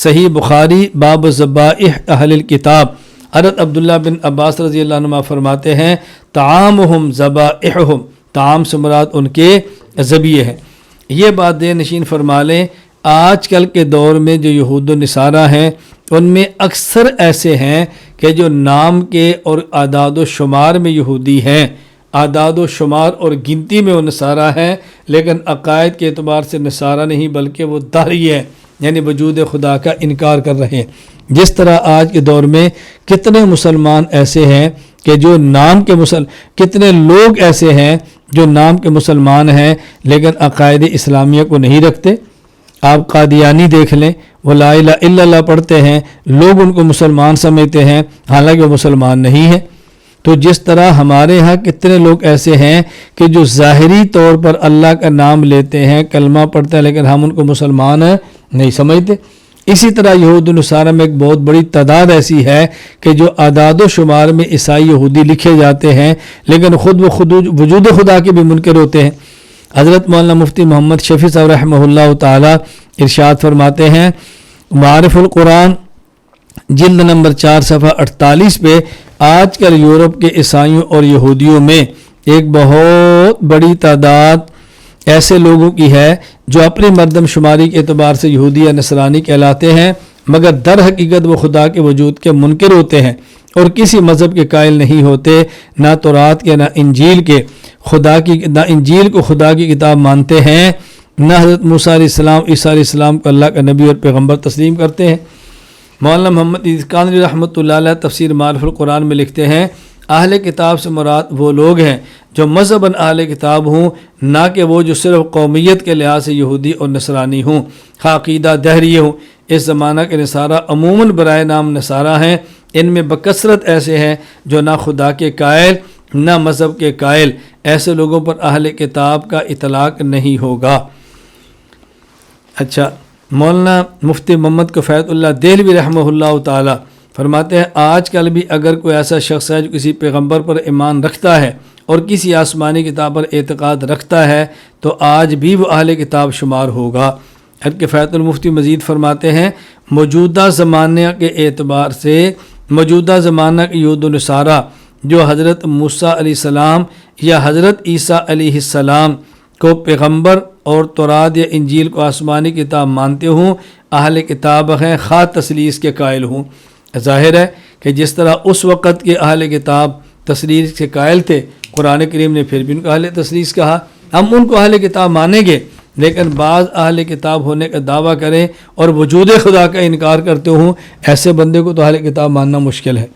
صحیح بخاری باب ذبائح اہل الکتاب، حضرت عبداللہ بن عباس رضی اللہ عنہ فرماتے ہیں طعامہم ذبائحہم، طعام سے مراد ان کے ذبیحے ہیں۔ یہ بات دے نشین فرما لیں، آج کل کے دور میں جو یہود و نصارہ ہیں ان میں اکثر ایسے ہیں کہ جو نام کے اور اعداد و شمار میں یہودی ہیں، اعداد و شمار اور گنتی میں وہ نصارہ ہیں، لیکن عقائد کے اعتبار سے نصارہ نہیں بلکہ وہ داعی ہیں، یعنی وجود خدا کا انکار کر رہے ہیں۔ جس طرح آج کے دور میں کتنے مسلمان ایسے ہیں کہ جو نام کے کتنے لوگ ایسے ہیں جو نام کے مسلمان ہیں لیکن عقائد اسلامیہ کو نہیں رکھتے۔ آپ قادیانی دیکھ لیں، وہ لا الہ الا اللہ پڑھتے ہیں، لوگ ان کو مسلمان سمجھتے ہیں حالانکہ وہ مسلمان نہیں ہیں۔ تو جس طرح ہمارے ہاں کتنے لوگ ایسے ہیں کہ جو ظاہری طور پر اللہ کا نام لیتے ہیں، کلمہ پڑھتے ہیں، لیکن ہم ان کو مسلمان نہیں سمجھتے۔ اسی طرح یہود و نصارہ میں ایک بہت بڑی تعداد ایسی ہے کہ جو اعداد و شمار میں عیسائی یہودی لکھے جاتے ہیں لیکن خود وجود خدا کے بھی منکر ہوتے ہیں۔ حضرت مولانا مفتی محمد شفیع صاحب رحمہ اللہ تعالی ارشاد فرماتے ہیں، معارف القرآن جلد نمبر 4 صفحہ 48 پہ آج کل یورپ کے عیسائیوں اور یہودیوں میں ایک بہت بڑی تعداد ایسے لوگوں کی ہے جو اپنی مردم شماری کے اعتبار سے یہودی یا نصرانی کہلاتے ہیں، مگر در حقیقت وہ خدا کے وجود کے منکر ہوتے ہیں اور کسی مذہب کے قائل نہیں ہوتے، نہ تورات کے نہ انجیل کے، نہ انجیل کو خدا کی کتاب مانتے ہیں، نہ حضرت موسیٰ علیہ السلام عیسیٰ علیہ السلام کو اللہ کا نبی اور پیغمبر تسلیم کرتے ہیں۔ مولانا محمد عزیز قانری رحمۃ اللہ علیہ تفسیر معارف القرآن میں لکھتے ہیں، اہل کتاب سے مراد وہ لوگ ہیں جو مذہباً اہل کتاب ہوں، نہ کہ وہ جو صرف قومیت کے لحاظ سے یہودی اور نصرانی ہوں، عقیدہ دہریے ہوں۔ اس زمانہ کے نصارہ عموماً برائے نام نصارہ ہیں، ان میں بکثرت ایسے ہیں جو نہ خدا کے قائل نہ مذہب کے قائل، ایسے لوگوں پر اہل کتاب کا اطلاق نہیں ہوگا۔ اچھا، مولانا مفتی محمد کفایت اللہ دہلوی رحمہ اللہ تعالی فرماتے ہیں، آج کل بھی اگر کوئی ایسا شخص ہے جو کسی پیغمبر پر ایمان رکھتا ہے اور کسی آسمانی کتاب پر اعتقاد رکھتا ہے تو آج بھی وہ اہل کتاب شمار ہوگا۔ کفایت المفتی مزید فرماتے ہیں، موجودہ زمانے کے اعتبار سے موجودہ زمانہ کے یہود و نصارہ جو حضرت موسیٰ علیہ السلام یا حضرت عیسیٰ علیہ السلام کو پیغمبر اور تورات یا انجیل کو آسمانی کتاب مانتے ہوں، اہل کتاب ہیں، خواہ تثلیث کے قائل ہوں۔ ظاہر ہے کہ جس طرح اس وقت کے اہل کتاب تثلیث کے قائل تھے، قرآن کریم نے پھر بھی ان کو اہل تثلیث کہا۔ ہم ان کو اہل کتاب مانیں گے، لیکن بعض اہل کتاب ہونے کا دعویٰ کریں اور وجود خدا کا انکار کرتے ہوں، ایسے بندے کو تو اہل کتاب ماننا مشکل ہے۔